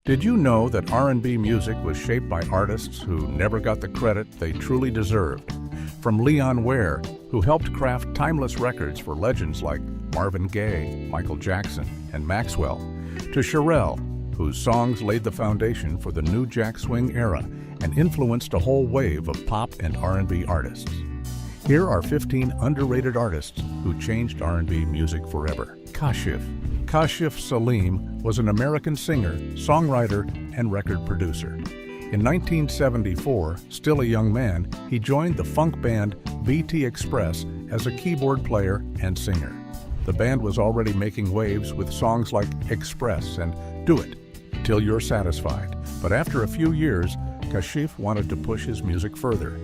Did you know that R&B music was shaped by artists who never got the credit they truly deserved? From Leon Ware, who helped craft timeless records for legends like Marvin Gaye, Michael Jackson, and Maxwell, to Cherelle, whose songs laid the foundation for the new jack swing era and influenced a whole wave of pop and R&B artists. Here are 15 underrated artists who changed R&B music forever. Kashif Saleem was an American singer, songwriter, and record producer. In 1974, still a young man, he joined the funk band BT Express as a keyboard player and singer. The band was already making waves with songs like Express and Do It Till You're Satisfied. But after a few years, Kashif wanted to push his music further.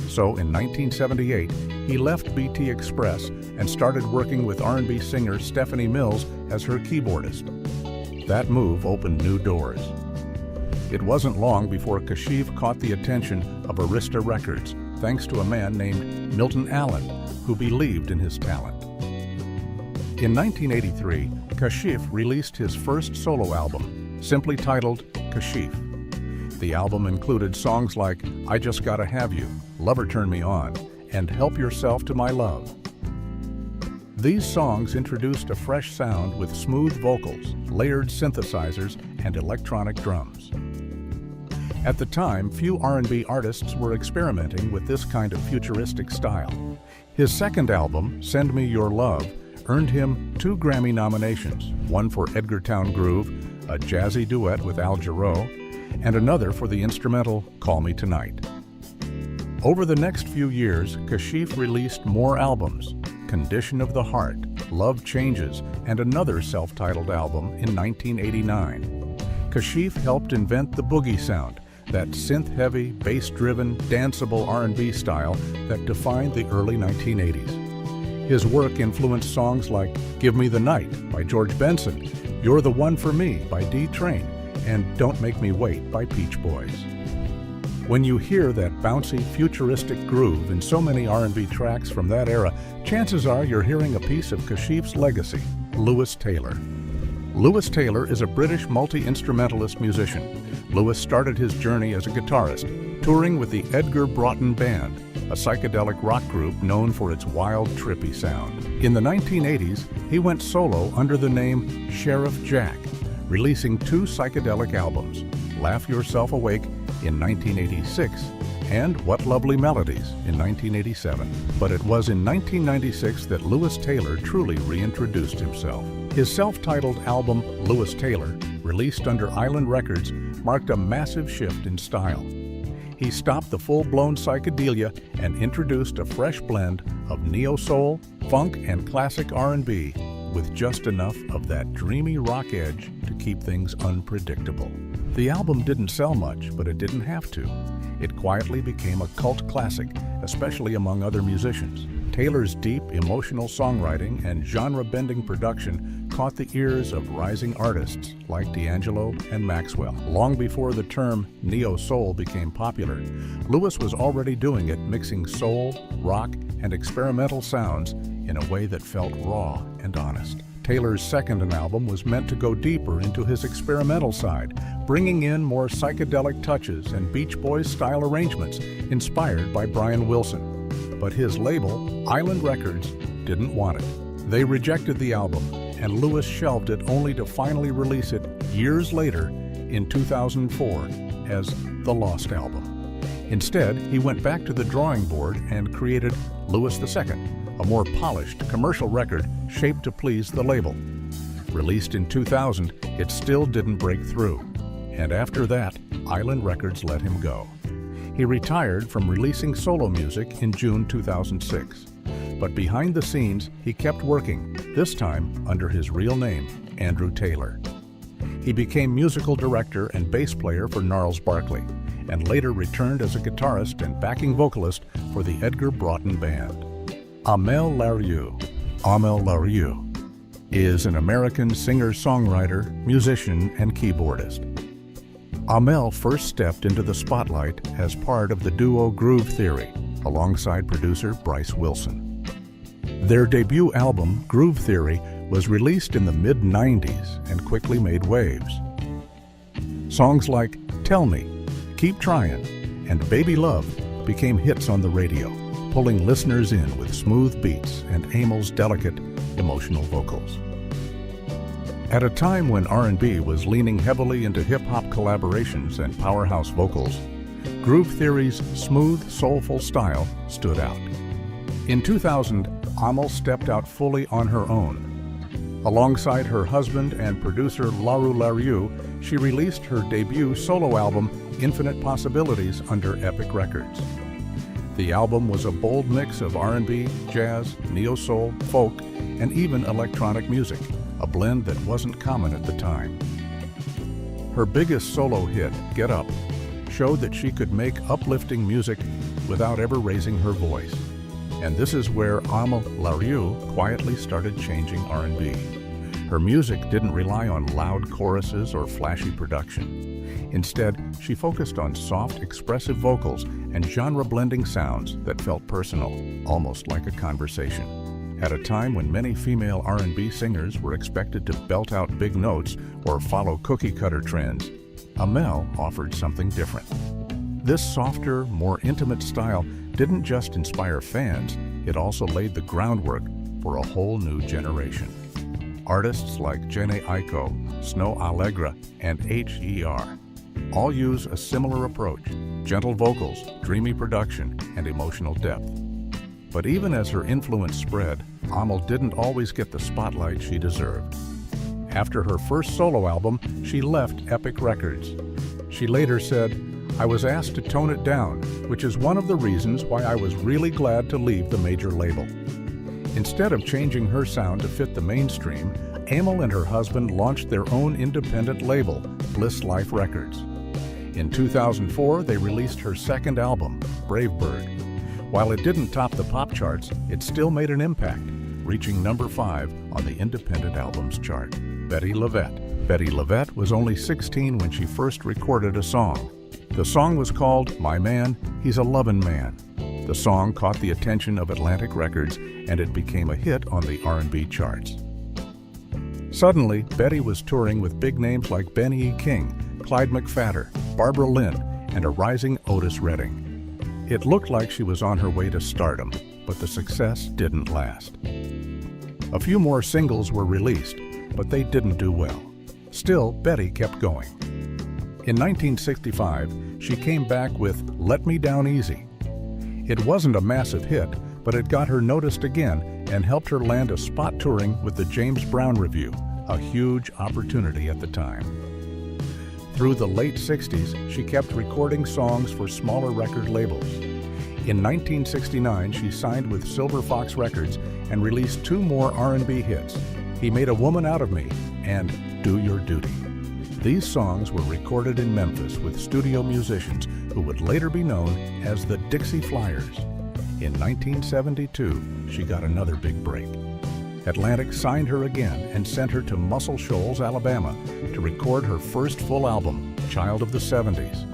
So in 1978, he left BT Express and started working with R&B singer Stephanie Mills as her keyboardist. That move opened new doors. It wasn't long before Kashif caught the attention of Arista Records, thanks to a man named Milton Allen, who believed in his talent. In 1983, Kashif released his first solo album, simply titled Kashif. The album included songs like I Just Gotta Have You, Lover Turn Me On, and Help Yourself to My Love. These songs introduced a fresh sound with smooth vocals, layered synthesizers, and electronic drums. At the time, few R&B artists were experimenting with this kind of futuristic style. His second album, Send Me Your Love, earned him 2 Grammy nominations, one for Edgartown Groove, a jazzy duet with Al Jarreau, and another for the instrumental Call Me Tonight. Over the next few years, Kashif released more albums, Condition of the Heart, Love Changes, and another self-titled album in 1989. Kashif helped invent the boogie sound, that synth-heavy, bass-driven, danceable R&B style that defined the early 1980s. His work influenced songs like Give Me the Night by George Benson, You're the One for Me by D-Train, and Don't Make Me Wait by Peach Boys. When you hear that bouncy, futuristic groove in so many R&B tracks from that era, chances are you're hearing a piece of Kashif's legacy, Lewis Taylor. Lewis Taylor is a British multi-instrumentalist musician. Lewis started his journey as a guitarist, touring with the Edgar Broughton Band, a psychedelic rock group known for its wild, trippy sound. In the 1980s, he went solo under the name Sheriff Jack, releasing 2 psychedelic albums, Laugh Yourself Awake in 1986 and What Lovely Melodies in 1987. But it was in 1996 that Lewis Taylor truly reintroduced himself. His self-titled album, Lewis Taylor, released under Island Records, marked a massive shift in style. He stopped the full-blown psychedelia and introduced a fresh blend of neo-soul, funk, and classic R&B, with just enough of that dreamy rock edge to keep things unpredictable. The album didn't sell much, but it didn't have to. It quietly became a cult classic, especially among other musicians. Taylor's deep, emotional songwriting and genre-bending production caught the ears of rising artists like D'Angelo and Maxwell. Long before the term neo-soul became popular, Lewis was already doing it, mixing soul, rock, and experimental sounds in a way that felt raw and honest. Taylor's second album was meant to go deeper into his experimental side, bringing in more psychedelic touches and Beach Boys-style arrangements inspired by Brian Wilson. But his label, Island Records, didn't want it. They rejected the album, and Lewis shelved it only to finally release it years later in 2004 as The Lost Album. Instead, he went back to the drawing board and created Lewis II, a more polished commercial record shaped to please the label. Released in 2000, it still didn't break through, and after that, Island Records let him go. He retired from releasing solo music in June 2006, but behind the scenes, he kept working, this time under his real name, Andrew Taylor. He became musical director and bass player for Gnarls Barkley, and later returned as a guitarist and backing vocalist for the Edgar Broughton Band. Amel Larrieux is an American singer-songwriter, musician, and keyboardist. Amel first stepped into the spotlight as part of the duo Groove Theory, alongside producer Bryce Wilson. Their debut album, Groove Theory, was released in the mid-90s and quickly made waves. Songs like Tell Me, Keep Trying, and Baby Love became hits on the radio, pulling listeners in with smooth beats and Amel's delicate, emotional vocals. At a time when R&B was leaning heavily into hip-hop collaborations and powerhouse vocals, Groove Theory's smooth, soulful style stood out. In 2000, Amel stepped out fully on her own. Alongside her husband and producer Laru Lariu, she released her debut solo album, Infinite Possibilities, under Epic Records. The album was a bold mix of R&B, jazz, neo-soul, folk, and even electronic music, a blend that wasn't common at the time. Her biggest solo hit, Get Up, showed that she could make uplifting music without ever raising her voice. And this is where Amel Lariu quietly started changing R&B. Her music didn't rely on loud choruses or flashy production. Instead, she focused on soft, expressive vocals and genre-blending sounds that felt personal, almost like a conversation. At a time when many female R&B singers were expected to belt out big notes or follow cookie-cutter trends, Amel offered something different. This softer, more intimate style didn't just inspire fans, it also laid the groundwork for a whole new generation. Artists like Jhené Aiko, Snow Allegra, and H.E.R. all use a similar approach: gentle vocals, dreamy production, and emotional depth. But even as her influence spread, Amel didn't always get the spotlight she deserved. After her first solo album, she left Epic Records. She later said, "I was asked to tone it down, which is one of the reasons why I was really glad to leave the major label." Instead of changing her sound to fit the mainstream, Amel and her husband launched their own independent label, Bliss Life Records. In 2004, they released her second album, Brave Bird. While it didn't top the pop charts, it still made an impact, reaching number 5 on the independent albums chart. Betty LaVette. Betty LaVette was only 16 when she first recorded a song. The song was called My Man, He's a Lovin' Man. The song caught the attention of Atlantic Records, and it became a hit on the R&B charts. Suddenly, Betty was touring with big names like Benny E. King, Clyde McPhatter, Barbara Lynn, and a rising Otis Redding. It looked like she was on her way to stardom, but the success didn't last. A few more singles were released, but they didn't do well. Still, Betty kept going. In 1965, she came back with Let Me Down Easy. It wasn't a massive hit, but it got her noticed again and helped her land a spot touring with the James Brown Revue, a huge opportunity at the time. Through the late 60s, she kept recording songs for smaller record labels. In 1969, she signed with Silver Fox Records and released 2 more R&B hits, He Made a Woman Out of Me and Do Your Duty. These songs were recorded in Memphis with studio musicians who would later be known as the Dixie Flyers. In 1972, she got another big break. Atlantic signed her again and sent her to Muscle Shoals, Alabama, to record her first full album, Child of the 70s.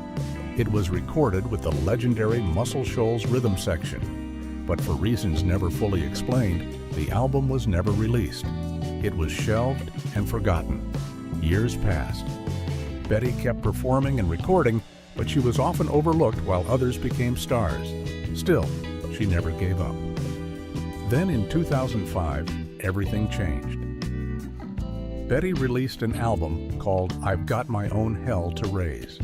It was recorded with the legendary Muscle Shoals rhythm section, but for reasons never fully explained, the album was never released. It was shelved and forgotten. Years passed. Betty kept performing and recording, but she was often overlooked while others became stars. Still, she never gave up. Then in 2005, everything changed. Betty released an album called I've Got My Own Hell to Raise.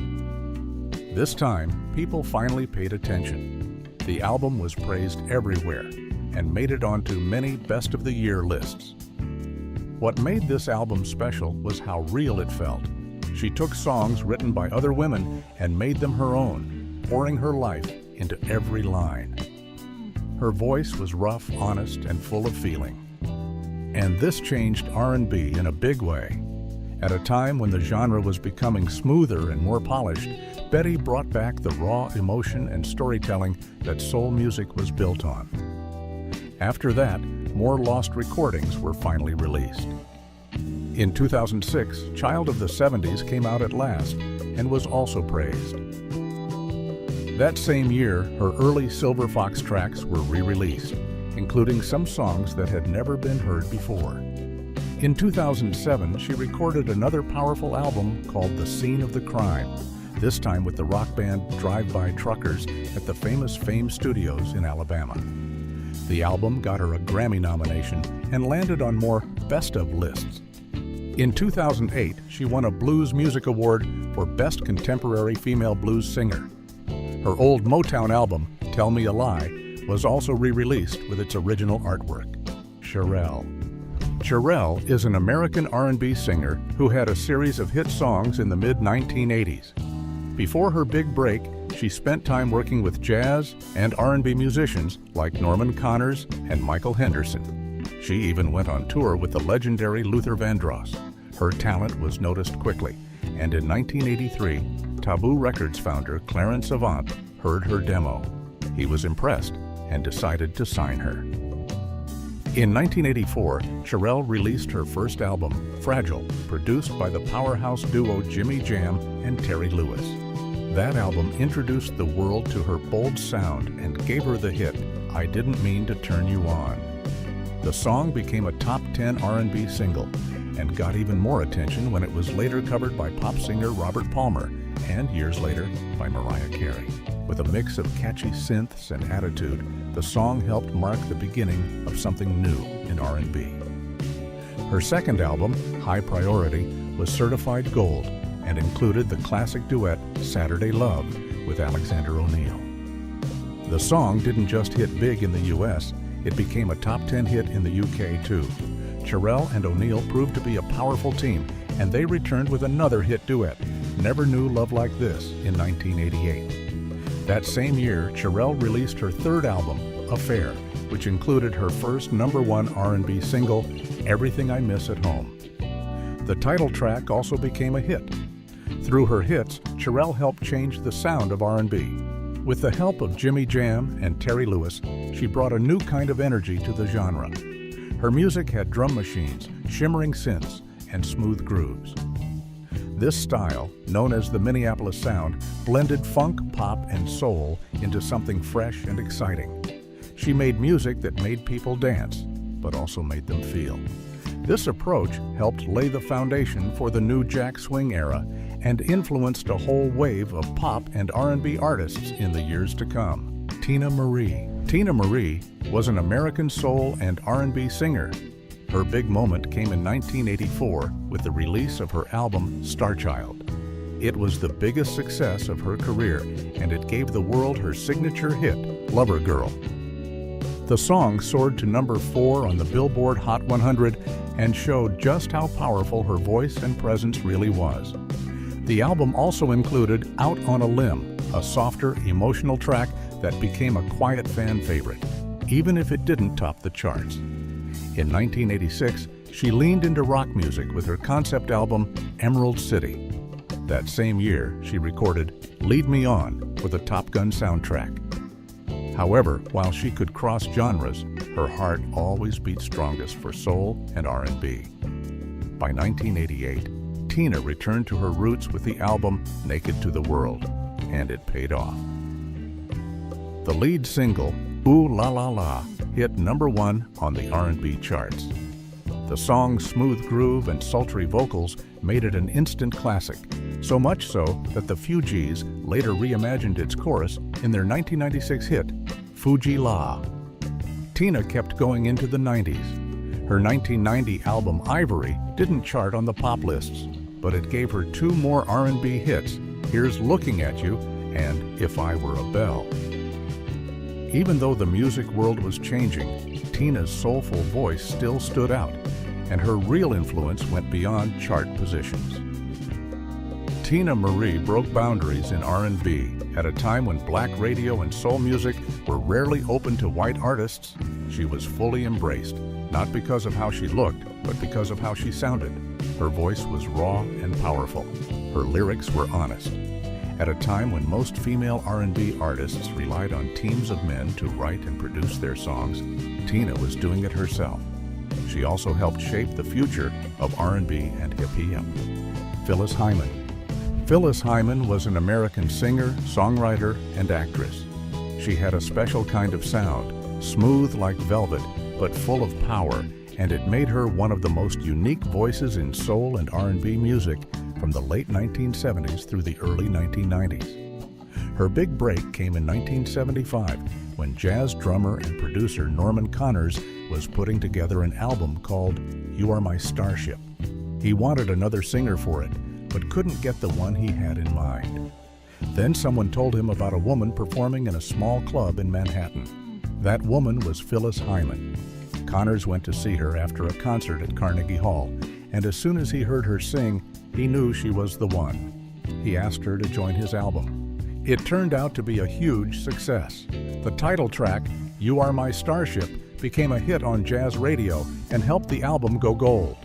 This time, people finally paid attention. The album was praised everywhere and made it onto many Best of the Year lists. What made this album special was how real it felt. She took songs written by other women and made them her own, pouring her life into every line. Her voice was rough, honest, and full of feeling. And this changed R&B in a big way. At a time when the genre was becoming smoother and more polished, Betty brought back the raw emotion and storytelling that soul music was built on. After that, more lost recordings were finally released. In 2006, Child of the 70s came out at last and was also praised. That same year, her early Silver Fox tracks were re-released, including some songs that had never been heard before. In 2007, she recorded another powerful album called The Scene of the Crime, this time with the rock band Drive-By Truckers at the famous Fame Studios in Alabama. The album got her a Grammy nomination and landed on more Best Of lists. In 2008, she won a Blues Music Award for Best Contemporary Female Blues Singer. Her old Motown album, Tell Me a Lie, was also re-released with its original artwork. Cherelle. Cherelle is an American R&B singer who had a series of hit songs in the mid-1980s. Before her big break, she spent time working with jazz and R&B musicians like Norman Connors and Michael Henderson. She even went on tour with the legendary Luther Vandross. Her talent was noticed quickly, and in 1983, Taboo Records founder Clarence Avant heard her demo. He was impressed and decided to sign her. In 1984, Cherelle released her first album, Fragile, produced by the powerhouse duo Jimmy Jam and Terry Lewis. That album introduced the world to her bold sound and gave her the hit, I Didn't Mean to Turn You On. The song became a top 10 R&B single and got even more attention when it was later covered by pop singer Robert Palmer and years later by Mariah Carey. With a mix of catchy synths and attitude, the song helped mark the beginning of something new in R&B. Her second album, High Priority, was certified gold and included the classic duet Saturday Love with Alexander O'Neal. The song didn't just hit big in the US, it became a top 10 hit in the UK too. Cherelle and O'Neal proved to be a powerful team, and they returned with another hit duet, Never Knew Love Like This, in 1988. That same year, Cherelle released her third album, Affair, which included her first #1 R&B single, Everything I Miss at Home. The title track also became a hit. Through her hits, Cherelle helped change the sound of R&B. With the help of Jimmy Jam and Terry Lewis, she brought a new kind of energy to the genre. Her music had drum machines, shimmering synths, and smooth grooves. This style, known as the Minneapolis Sound, blended funk, pop, and soul into something fresh and exciting. She made music that made people dance, but also made them feel. This approach helped lay the foundation for the new Jack Swing era and influenced a whole wave of pop and R&B artists in the years to come. Tina Marie. Tina Marie was an American soul and R&B singer. Her big moment came in 1984 with the release of her album Starchild. It was the biggest success of her career, and it gave the world her signature hit, Lover Girl. The song soared to #4 on the Billboard Hot 100 and showed just how powerful her voice and presence really was. The album also included Out on a Limb, a softer, emotional track that became a quiet fan favorite, even if it didn't top the charts. In 1986, she leaned into rock music with her concept album, Emerald City. That same year, she recorded Lead Me On for the Top Gun soundtrack. However, while she could cross genres, her heart always beat strongest for soul and R&B. By 1988, Tina returned to her roots with the album Naked to the World, and it paid off. The lead single, Ooh La La La, hit #1 on the R&B charts. The song's smooth groove and sultry vocals made it an instant classic, so much so that the Fugees later reimagined its chorus in their 1996 hit, Fuji La. Tina kept going into the 90s. Her 1990 album Ivory didn't chart on the pop lists, but it gave her 2 more R&B hits, Here's Looking at You and If I Were a Belle. Even though the music world was changing, Tina's soulful voice still stood out, and her real influence went beyond chart positions. Tina Marie broke boundaries in R&B at a time when black radio and soul music were rarely open to white artists. She was fully embraced, not because of how she looked, but because of how she sounded. Her voice was raw and powerful. Her lyrics were honest. At a time when most female R&B artists relied on teams of men to write and produce their songs, Tina was doing it herself. She also helped shape the future of R&B and hip-hop. Phyllis Hyman. Phyllis Hyman was an American singer, songwriter, and actress. She had a special kind of sound, smooth like velvet, but full of power, and it made her one of the most unique voices in soul and R&B music from the late 1970s through the early 1990s. Her big break came in 1975 when jazz drummer and producer Norman Connors was putting together an album called You Are My Starship. He wanted another singer for it, but couldn't get the one he had in mind. Then someone told him about a woman performing in a small club in Manhattan. That woman was Phyllis Hyman. Connors went to see her after a concert at Carnegie Hall, and as soon as he heard her sing, he knew she was the one. He asked her to join his album. It turned out to be a huge success. The title track, You Are My Starship, became a hit on jazz radio and helped the album go gold.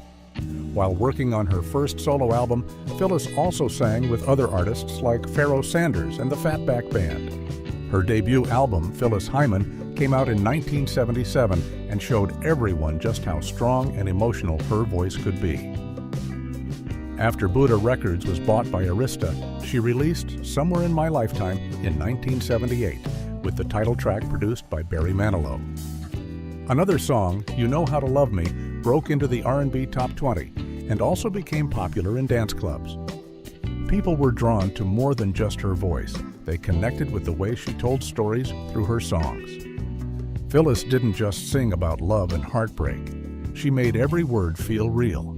While working on her first solo album, Phyllis also sang with other artists like Pharoah Sanders and the Fatback Band. Her debut album, Phyllis Hyman, came out in 1977 and showed everyone just how strong and emotional her voice could be. After Buddha Records was bought by Arista, she released Somewhere in My Lifetime in 1978, with the title track produced by Barry Manilow. Another song, You Know How to Love Me, broke into the R&B Top 20 and also became popular in dance clubs. People were drawn to more than just her voice. They connected with the way she told stories through her songs. Phyllis didn't just sing about love and heartbreak. She made every word feel real.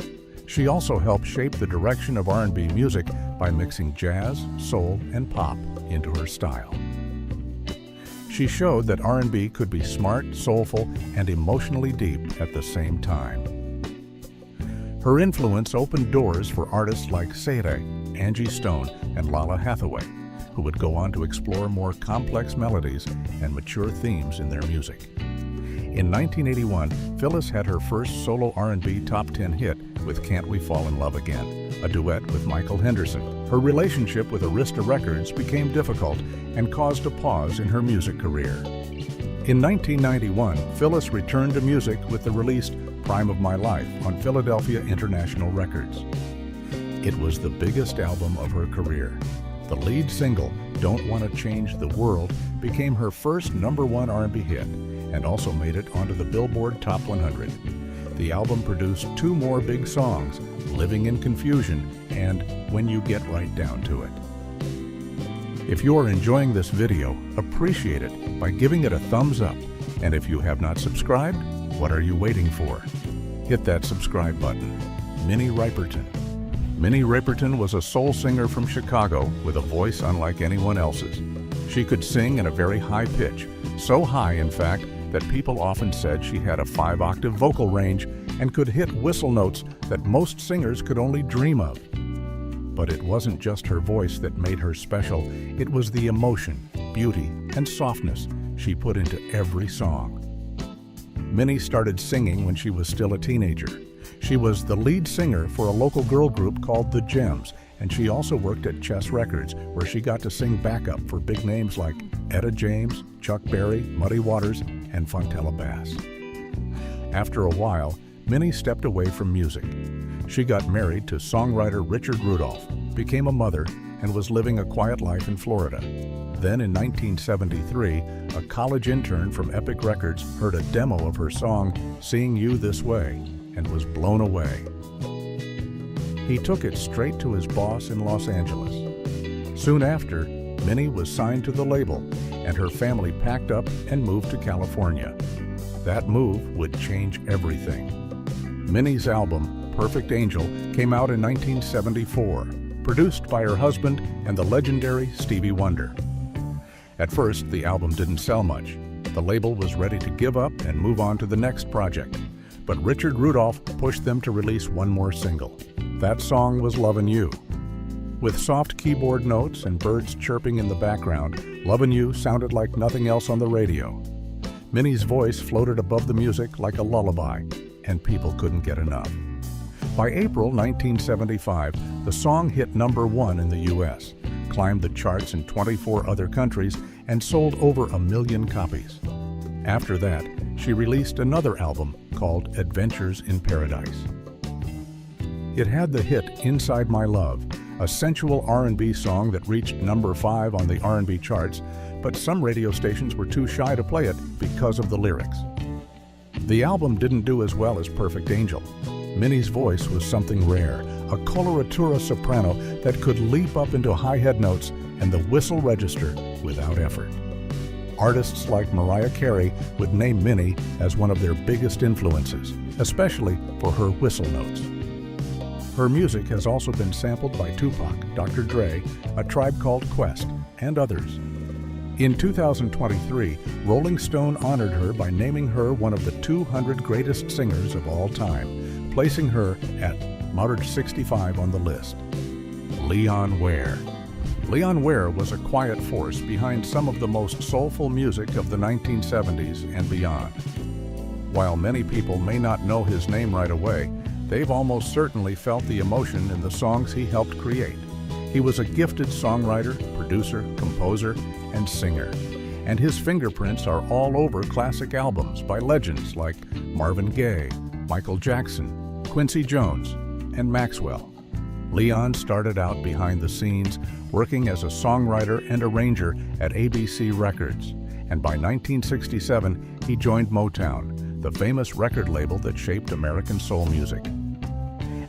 She also helped shape the direction of R&B music by mixing jazz, soul, and pop into her style. She showed that R&B could be smart, soulful, and emotionally deep at the same time. Her influence opened doors for artists like Sade, Angie Stone, and Lala Hathaway, who would go on to explore more complex melodies and mature themes in their music. In 1981, Phyllis had her first solo R&B top 10 hit with Can't We Fall in Love Again, a duet with Michael Henderson. Her relationship with Arista Records became difficult and caused a pause in her music career. In 1991, Phyllis returned to music with the released Prime of My Life on Philadelphia International Records. It was the biggest album of her career. The lead single, Don't Want to Change the World, became her first #1 R&B hit and also made it onto the Billboard Top 100. The album produced 2 more big songs, Living in Confusion and When You Get Right Down to It. If you are enjoying this video, appreciate it by giving it a thumbs up. And if you have not subscribed, what are you waiting for? Hit that subscribe button. Minnie Riperton. Minnie Riperton was a soul singer from Chicago with a voice unlike anyone else's. She could sing in a very high pitch, so high, in fact, that people often said she had a 5-octave vocal range and could hit whistle notes that most singers could only dream of. But it wasn't just her voice that made her special, it was the emotion, beauty, and softness she put into every song. Minnie started singing when she was still a teenager. She was the lead singer for a local girl group called The Gems, and she also worked at Chess Records, where she got to sing backup for big names like Etta James, Chuck Berry, Muddy Waters, and Fontella Bass. After a while, Minnie stepped away from music. She got married to songwriter Richard Rudolph, became a mother, and was living a quiet life in Florida. Then in 1973, a college intern from Epic Records heard a demo of her song, Seeing You This Way, and was blown away. He took it straight to his boss in Los Angeles. Soon after, Minnie was signed to the label, and her family packed up and moved to California. That move would change everything. Minnie's album, Perfect Angel, came out in 1974, produced by her husband and the legendary Stevie Wonder. At first, the album didn't sell much. The label was ready to give up and move on to the next project. But Richard Rudolph pushed them to release one more single. That song was Lovin' You. With soft keyboard notes and birds chirping in the background, Lovin' You sounded like nothing else on the radio. Minnie's voice floated above the music like a lullaby, and people couldn't get enough. By April 1975, the song hit #1 in the U.S., climbed the charts in 24 other countries, and sold over 1 million copies. After that, she released another album called Adventures in Paradise. It had the hit Inside My Love, a sensual R&B song that reached #5 on the R&B charts, but some radio stations were too shy to play it because of the lyrics. The album didn't do as well as Perfect Angel. Minnie's voice was something rare, a coloratura soprano that could leap up into high-head notes and the whistle register without effort. Artists like Mariah Carey would name Minnie as one of their biggest influences, especially for her whistle notes. Her music has also been sampled by Tupac, Dr. Dre, A Tribe Called Quest, and others. In 2023, Rolling Stone honored her by naming her one of the 200 greatest singers of all time, placing her at number 65 on the list. Leon Ware. Leon Ware was a quiet force behind some of the most soulful music of the 1970s and beyond. While many people may not know his name right away, they've almost certainly felt the emotion in the songs he helped create. He was a gifted songwriter, producer, composer, and singer, and his fingerprints are all over classic albums by legends like Marvin Gaye, Michael Jackson, Quincy Jones, and Maxwell. Leon started out behind the scenes, working as a songwriter and arranger at ABC Records, and by 1967 he joined Motown, the famous record label that shaped American soul music.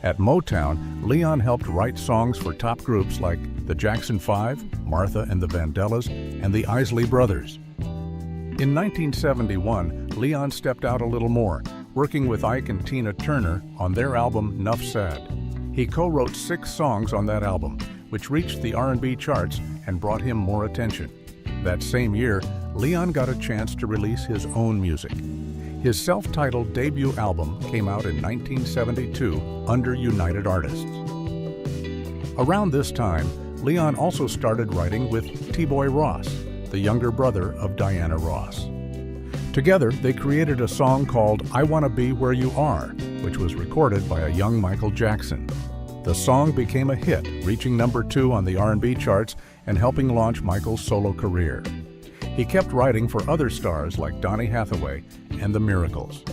At Motown, Leon helped write songs for top groups like the Jackson 5, Martha and the Vandellas, and the Isley Brothers. In 1971, Leon stepped out a little more, working with Ike and Tina Turner on their album Nuff Said. He co-wrote 6 songs on that album, which reached the R&B charts and brought him more attention. That same year, Leon got a chance to release his own music. His self-titled debut album came out in 1972 under United Artists. Around this time, Leon also started writing with T-Boy Ross, the younger brother of Diana Ross. Together, they created a song called I Wanna Be Where You Are, which was recorded by a young Michael Jackson. The song became a hit, reaching number 2 on the R&B charts and helping launch Michael's solo career. He kept writing for other stars like Donny Hathaway and The Miracles.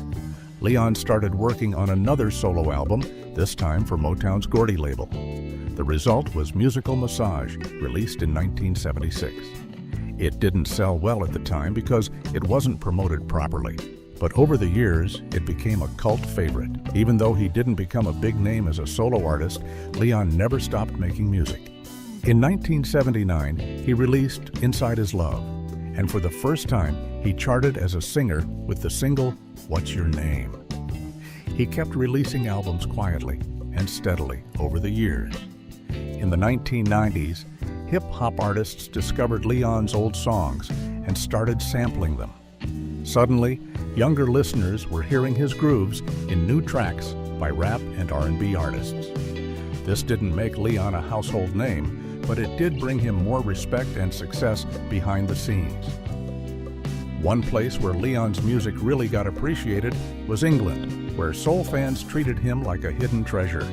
Leon started working on another solo album, this time for Motown's Gordy label. The result was Musical Massage, released in 1976. It didn't sell well at the time because it wasn't promoted properly. But over the years, it became a cult favorite. Even though he didn't become a big name as a solo artist, Leon never stopped making music. In 1979, he released Inside Is Love, and for the first time, he charted as a singer with the single, What's Your Name? He kept releasing albums quietly and steadily over the years. In the 1990s, hip-hop artists discovered Leon's old songs and started sampling them. Suddenly, younger listeners were hearing his grooves in new tracks by rap and R&B artists. This didn't make Leon a household name, but it did bring him more respect and success behind the scenes. One place where Leon's music really got appreciated was England, where soul fans treated him like a hidden treasure.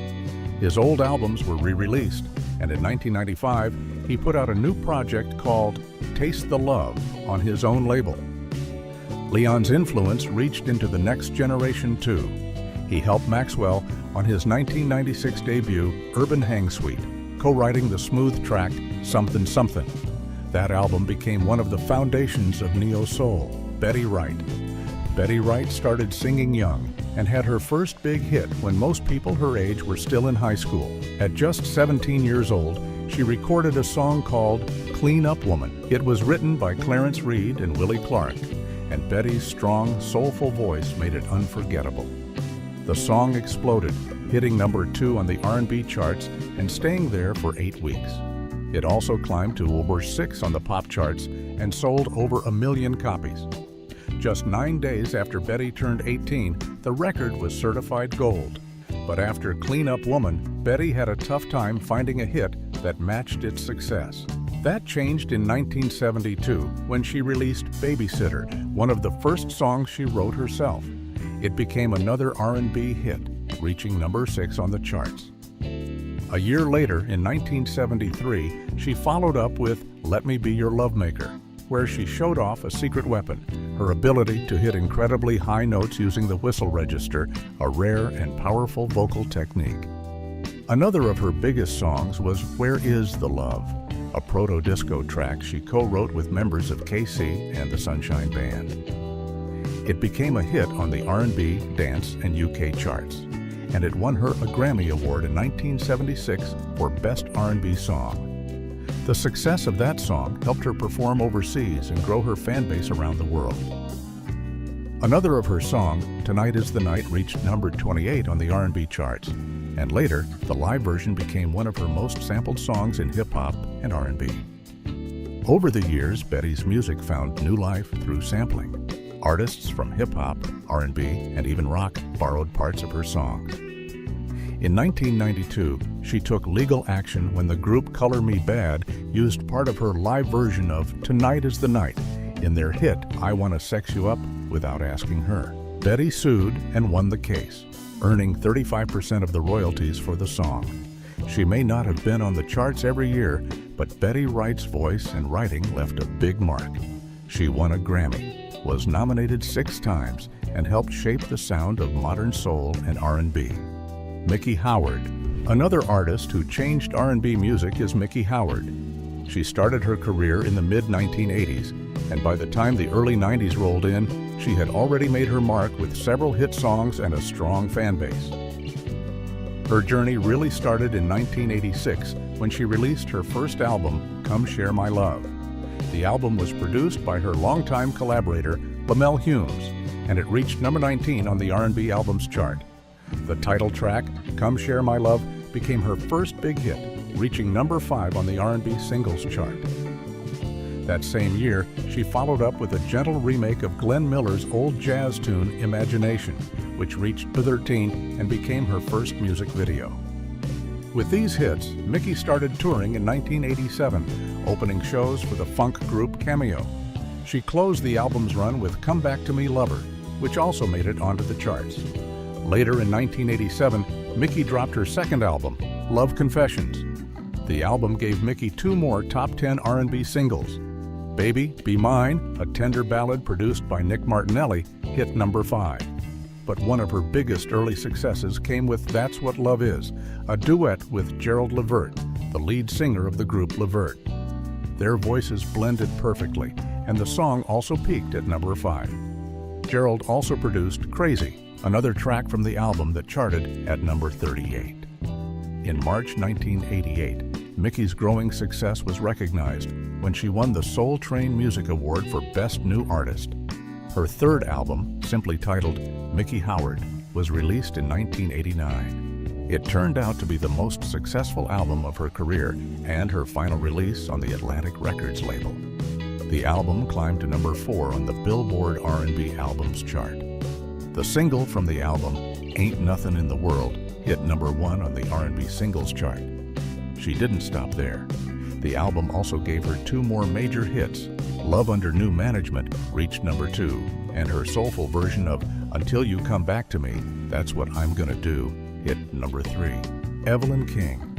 His old albums were re-released, and in 1995, he put out a new project called Taste the Love on his own label. Leon's influence reached into the next generation too. He helped Maxwell on his 1996 debut, Urban Hang Suite, co-writing the smooth track, Something Something. That album became one of the foundations of neo-soul, Betty Wright. Betty Wright started singing young and had her first big hit when most people her age were still in high school. At just 17 years old, she recorded a song called Clean Up Woman. It was written by Clarence Reed and Willie Clark, and Betty's strong, soulful voice made it unforgettable. The song exploded, hitting number 2 on the R&B charts and staying there for 8 weeks. It also climbed to over 6 on the pop charts and sold over 1 million copies. Just 9 days after Betty turned 18, the record was certified gold. But after Clean Up Woman, Betty had a tough time finding a hit that matched its success. That changed in 1972 when she released Babysitter, one of the first songs she wrote herself. It became another R&B hit, reaching number 6 on the charts. A year later, in 1973, she followed up with Let Me Be Your Lovemaker, where she showed off a secret weapon, her ability to hit incredibly high notes using the whistle register, a rare and powerful vocal technique. Another of her biggest songs was Where Is the Love, a proto-disco track she co-wrote with members of KC and the Sunshine Band. It became a hit on the R&B, dance, and UK charts, and it won her a Grammy Award in 1976 for Best R&B Song. The success of that song helped her perform overseas and grow her fan base around the world. Another of her songs, Tonight Is the Night, reached number 28 on the R&B charts, and later, the live version became one of her most sampled songs in hip-hop and R&B. Over the years, Betty's music found new life through sampling. Artists from hip-hop, R&B, and even rock borrowed parts of her songs. In 1992, she took legal action when the group Color Me Badd used part of her live version of Tonight Is the Night in their hit I Wanna Sex You Up Without Asking Her. Betty sued and won the case, earning 35% of the royalties for the song. She may not have been on the charts every year, but Betty Wright's voice and writing left a big mark. She won a Grammy, was nominated 6 times, and helped shape the sound of modern soul and R&B. Mickey Howard. Another artist who changed R&B music is Mickey Howard. She started her career in the mid-1980s, and by the time the early 90s rolled in, she had already made her mark with several hit songs and a strong fan base. Her journey really started in 1986 when she released her first album, Come Share My Love. The album was produced by her longtime collaborator, Lamel Humes, and it reached number 19 on the R&B albums chart. The title track, Come Share My Love, became her first big hit, reaching number 5 on the R&B singles chart. That same year, she followed up with a gentle remake of Glenn Miller's old jazz tune, Imagination, which reached number 13 and became her first music video. With these hits, Mickey started touring in 1987, opening shows for the funk group Cameo. She closed the album's run with Come Back to Me Lover, which also made it onto the charts. Later in 1987, Mickey dropped her second album, Love Confessions. The album gave Mickey 2 more top 10 R&B singles. Baby, Be Mine, a tender ballad produced by Nick Martinelli, hit number 5. But one of her biggest early successes came with That's What Love Is, a duet with Gerald Levert, the lead singer of the group Levert. Their voices blended perfectly, and the song also peaked at number 5. Gerald also produced Crazy, another track from the album that charted at number 38. In March 1988, Mickey's growing success was recognized when she won the Soul Train Music Award for Best New Artist. Her third album, simply titled Mickey Howard, was released in 1989. It turned out to be the most successful album of her career and her final release on the Atlantic Records label. The album climbed to number 4 on the Billboard R&B Albums chart. The single from the album, Ain't Nothin' in the World, hit number 1 on the R&B singles chart. She didn't stop there. The album also gave her 2 more major hits. Love Under New Management reached number 2, and her soulful version of Until You Come Back to Me, That's What I'm Gonna Do, hit number 3. Evelyn King.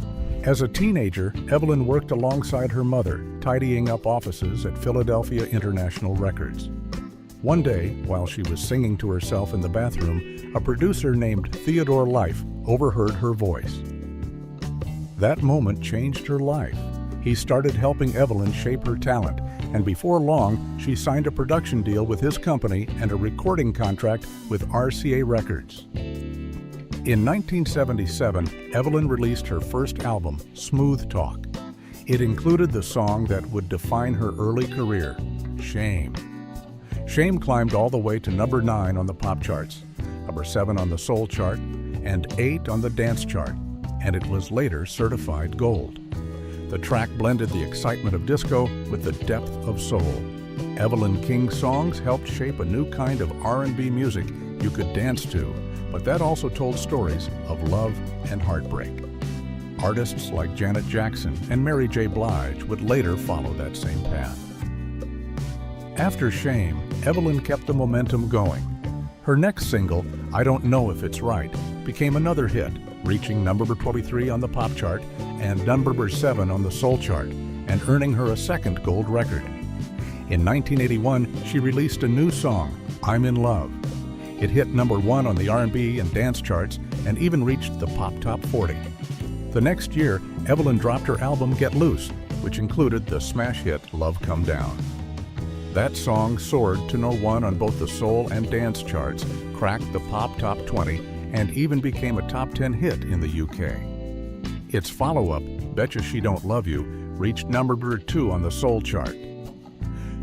As a teenager, Evelyn worked alongside her mother, tidying up offices at Philadelphia International Records. One day, while she was singing to herself in the bathroom, a producer named Theodore Life overheard her voice. That moment changed her life. He started helping Evelyn shape her talent, and before long, she signed a production deal with his company and a recording contract with RCA Records. In 1977, Evelyn released her first album, Smooth Talk. It included the song that would define her early career, Shame. Shame climbed all the way to number 9 on the pop charts, number 7 on the soul chart, and 8 on the dance chart, and it was later certified gold. The track blended the excitement of disco with the depth of soul. Evelyn King's songs helped shape a new kind of R&B music you could dance to, but that also told stories of love and heartbreak. Artists like Janet Jackson and Mary J. Blige would later follow that same path. After Shame, Evelyn kept the momentum going. Her next single, I Don't Know If It's Right, became another hit, reaching number 23 on the pop chart and number 7 on the soul chart, and earning her a second gold record. In 1981, she released a new song, I'm in Love. It hit number 1 on the R&B and dance charts and even reached the Pop Top 40. The next year, Evelyn dropped her album Get Loose, which included the smash hit Love Come Down. That song soared to #1 on both the soul and dance charts, cracked the pop top 20, and even became a top 10 hit in the UK. Its follow-up, Betcha She Don't Love You, reached #2 on the soul chart.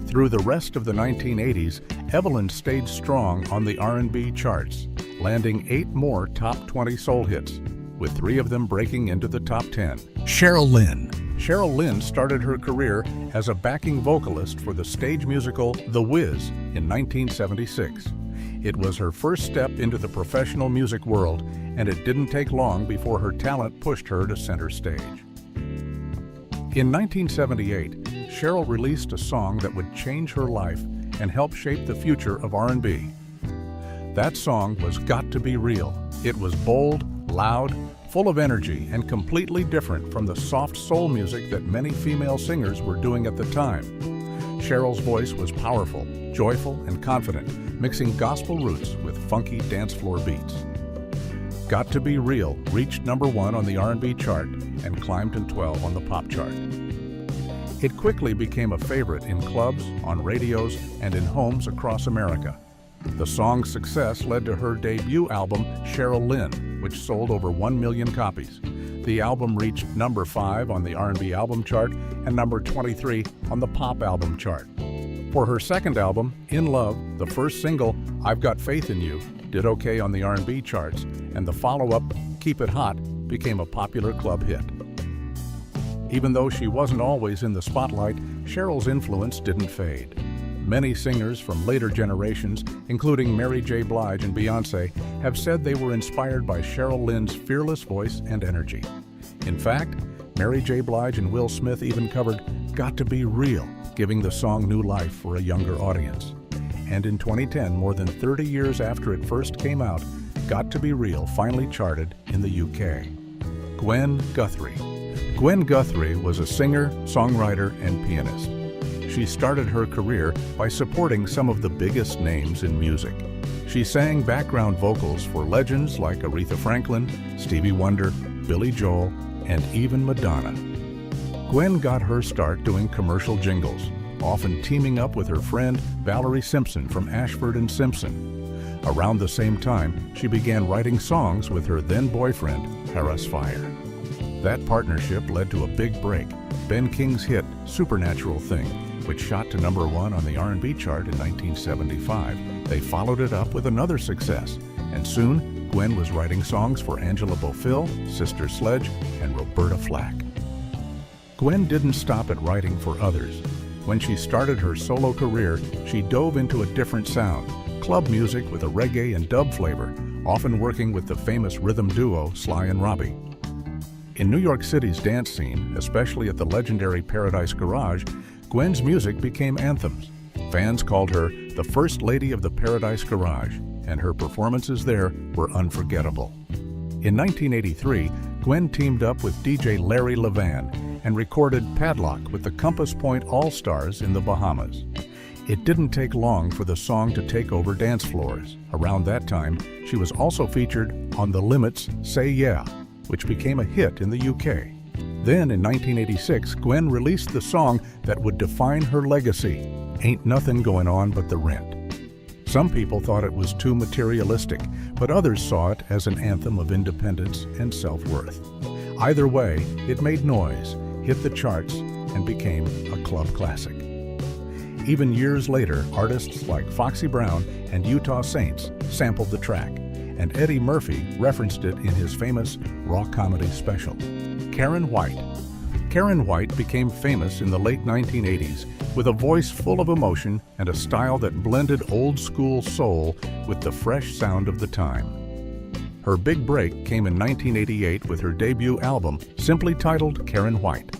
Through the rest of the 1980s, Evelyn stayed strong on the R&B charts, landing 8 more top 20 soul hits, with 3 of them breaking into the top 10. Cherelle Lynn. Cherelle Lynn started her career as a backing vocalist for the stage musical The Wiz in 1976. It was her first step into the professional music world, and it didn't take long before her talent pushed her to center stage. In 1978, Cherelle released a song that would change her life and help shape the future of R&B. That song was Got to Be Real. It was bold, loud, full of energy, and completely different from the soft soul music that many female singers were doing at the time. Cherelle's voice was powerful, joyful, and confident, mixing gospel roots with funky dance floor beats. Got to Be Real reached #1 on the R&B chart and climbed to 12 on the pop chart. It quickly became a favorite in clubs, on radios, and in homes across America. The song's success led to her debut album, Cherelle Lynn, which sold over 1 million copies. The album reached #5 on the R&B album chart and #23 on the pop album chart. For her second album, In Love, the first single, I've Got Faith in You, did okay on the R&B charts, and the follow-up, Keep It Hot, became a popular club hit. Even though she wasn't always in the spotlight, Cherelle's influence didn't fade. Many singers from later generations, including Mary J. Blige and Beyoncé, have said they were inspired by Cherelle Lynn's fearless voice and energy. In fact, Mary J. Blige and Will Smith even covered Got to Be Real, giving the song new life for a younger audience. And in 2010, more than 30 years after it first came out, Got to Be Real finally charted in the UK. Gwen Guthrie. Gwen Guthrie was a singer, songwriter, and pianist. She started her career by supporting some of the biggest names in music. She sang background vocals for legends like Aretha Franklin, Stevie Wonder, Billy Joel, and even Madonna. Gwen got her start doing commercial jingles, often teaming up with her friend Valerie Simpson from Ashford and Simpson. Around the same time, she began writing songs with her then-boyfriend, Harris Fire. That partnership led to a big break, Ben King's hit Supernatural Thing, which shot to #1 on the R&B chart in 1975. They followed it up with another success, and soon Gwen was writing songs for Angela Bofill, Sister Sledge, and Roberta Flack. Gwen didn't stop at writing for others. When she started her solo career, she dove into a different sound, club music with a reggae and dub flavor, often working with the famous rhythm duo Sly and Robbie. In New York City's dance scene, especially at the legendary Paradise Garage, Gwen's music became anthems. Fans called her the First Lady of the Paradise Garage, and her performances there were unforgettable. In 1983, Gwen teamed up with DJ Larry Levan and recorded Padlock with the Compass Point All-Stars in the Bahamas. It didn't take long for the song to take over dance floors. Around that time, she was also featured on The Limits' Say Yeah, which became a hit in the UK. Then in 1986, Gwen released the song that would define her legacy, Ain't Nothing Going On But the Rent. Some people thought it was too materialistic, but others saw it as an anthem of independence and self-worth. Either way, it made noise, hit the charts, and became a club classic. Even years later, artists like Foxy Brown and Utah Saints sampled the track, and Eddie Murphy referenced it in his famous raw comedy special. Karen White. Karen White became famous in the late 1980s with a voice full of emotion and a style that blended old-school soul with the fresh sound of the time. Her big break came in 1988 with her debut album, simply titled Karen White.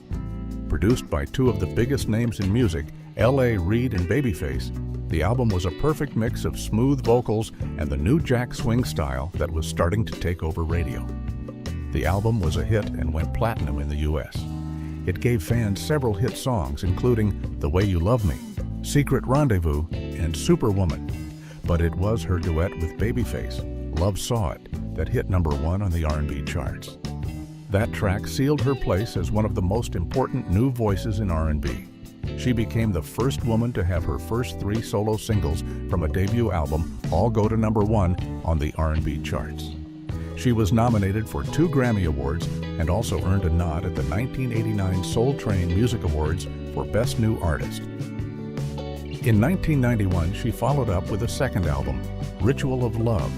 Produced by two of the biggest names in music, L.A. Reid and Babyface, the album was a perfect mix of smooth vocals and the new jack swing style that was starting to take over radio. The album was a hit and went platinum in the U.S. It gave fans several hit songs, including The Way You Love Me, Secret Rendezvous, and Superwoman. But it was her duet with Babyface, Love Saw It, that hit #1 on the R&B charts. That track sealed her place as one of the most important new voices in R&B. She became the first woman to have her first 3 solo singles from a debut album all go to #1 on the R&B charts. She was nominated for 2 Grammy Awards and also earned a nod at the 1989 Soul Train Music Awards for Best New Artist. In 1991, she followed up with a second album, Ritual of Love.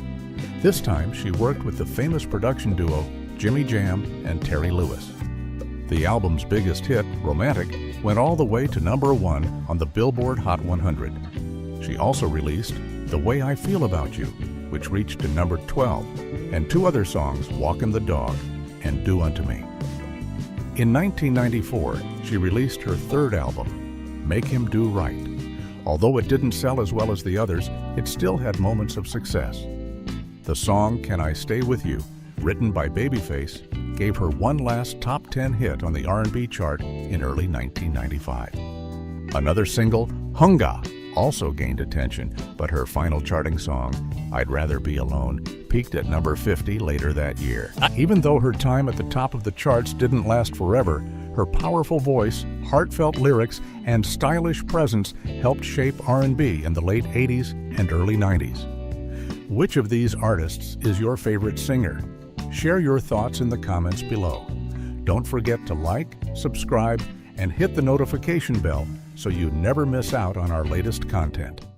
This time, she worked with the famous production duo Jimmy Jam and Terry Lewis. The album's biggest hit, Romantic, went all the way to #1 on the Billboard Hot 100. She also released The Way I Feel About You, which reached to #12, and 2 other songs, Walkin' the Dog and Do Unto Me. In 1994, she released her third album, Make Him Do Right. Although it didn't sell as well as the others, it still had moments of success. The song Can I Stay With You, written by Babyface, gave her one last top 10 hit on the R&B chart in early 1995. Another single, Hunga, also gained attention, but her final charting song, I'd Rather Be Alone, peaked at #50 later that year. Even though her time at the top of the charts didn't last forever, her powerful voice, heartfelt lyrics, and stylish presence helped shape R&B in the late 80s and early 90s. Which of these artists is your favorite singer? Share your thoughts in the comments below. Don't forget to like, subscribe, and hit the notification bell so you never miss out on our latest content.